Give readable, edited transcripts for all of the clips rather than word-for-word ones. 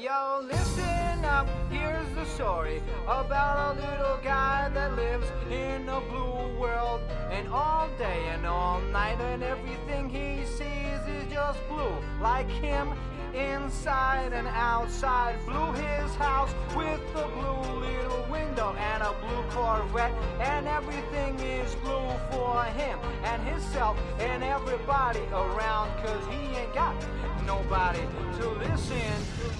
Yo, listen up, here's the story about a little guy that lives in a blue world. And all day and all night, and everything he sees is just blue. Like him, inside and outside. Blue his house with a blue little window and a blue Corvette. And everything is blue for him and himself and everybody around. Cause he ain't got nobody to listen.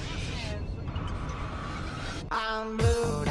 I'm blue.